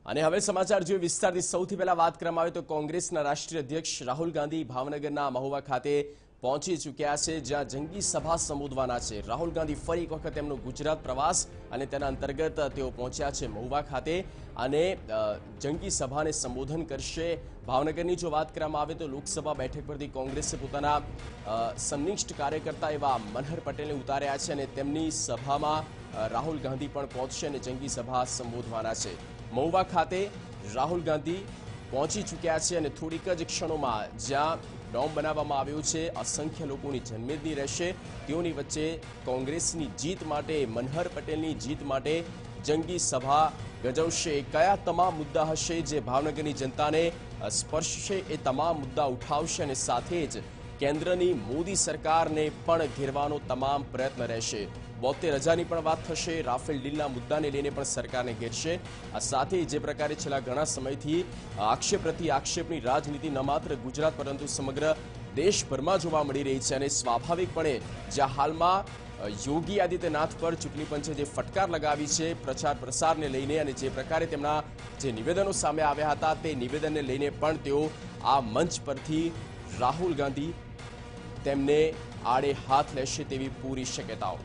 અને હવે સમાચાર જોઈએ વિસ્તારથી સૌથી પહેલા વાત કરવામાં આવે તો કોંગ્રેસના રાષ્ટ્રીય અધ્યક્ષ રાહુલ ગાંધી ભાવનગરના મહુવા ખાતે પહોંચી ચૂક્યા છે, જ્યાં જંગી સભા સંબોધવાના છે। રાહુલ ગાંધી ફરી એક વખત તેમનો ગુજરાત પ્રવાસ અને તેના અંતર્ગત તેઓ પહોંચ્યા છે મહુવા ખાતે અને જંગી સભાને સંબોધન કરશે। ભાવનગરની જો વાત કરવામાં આવે તો લોકસભા બેઠક પરથી કોંગ્રેસે પોતાના સંનિષ્ઠ કાર્યકર્તા એવા મનહર પટેલને ઉતાર્યા છે અને તેમની સભામાં રાહુલ ગાંધી પણ પહોંચશે અને જંગી સભા સંબોધવાના છે। મહુવા ખાતે રાહુલ ગાંધી પહોંચી ચૂક્યા છે અને થોડીક જ ક્ષણોમાં જ્યાં ડોમ બનાવવામાં આવ્યું છે, અસંખ્ય લોકોની જનમેદની રહેશે। તેઓની વચ્ચે કોંગ્રેસની જીત માટે, મનહર પટેલની જીત માટે જંગી સભા ગજવશે। કયા તમામ મુદ્દા હશે જે ભાવનગરની જનતાને સ્પર્શશે, એ તમામ મુદ્દા ઉઠાવશે અને સાથે જ કેન્દ્રની મોદી સરકારને પણ ઘેરવાનો તમામ પ્રયત્ન રહેશે। 72,000ની પણ વાત થશે। રાફેલ ડીલના મુદ્દાને લઈને પણ સરકારને ઘેરશે। આ સાથે જે પ્રકારે છેલ્લા ઘણા સમયથી આક્ષેપ પ્રતિ આક્ષેપની રાજનીતિ ન માત્ર ગુજરાત પરંતુ સમગ્ર દેશભરમાં જોવા મળી રહી છે અને સ્વાભાવિકપણે જ્યાં હાલમાં યોગી આદિત્યનાથ પર ચૂંટણી પંચે જે ફટકાર લગાવી છે પ્રચાર પ્રસારને લઈને અને જે પ્રકારે તેમના જે નિવેદનો સામે આવ્યા હતા તે નિવેદનને લઈને પણ તેઓ આ મંચ પરથી રાહુલ ગાંધી તેમને આડે હાથ લેશે તેવી પૂરી શક્યતાઓ।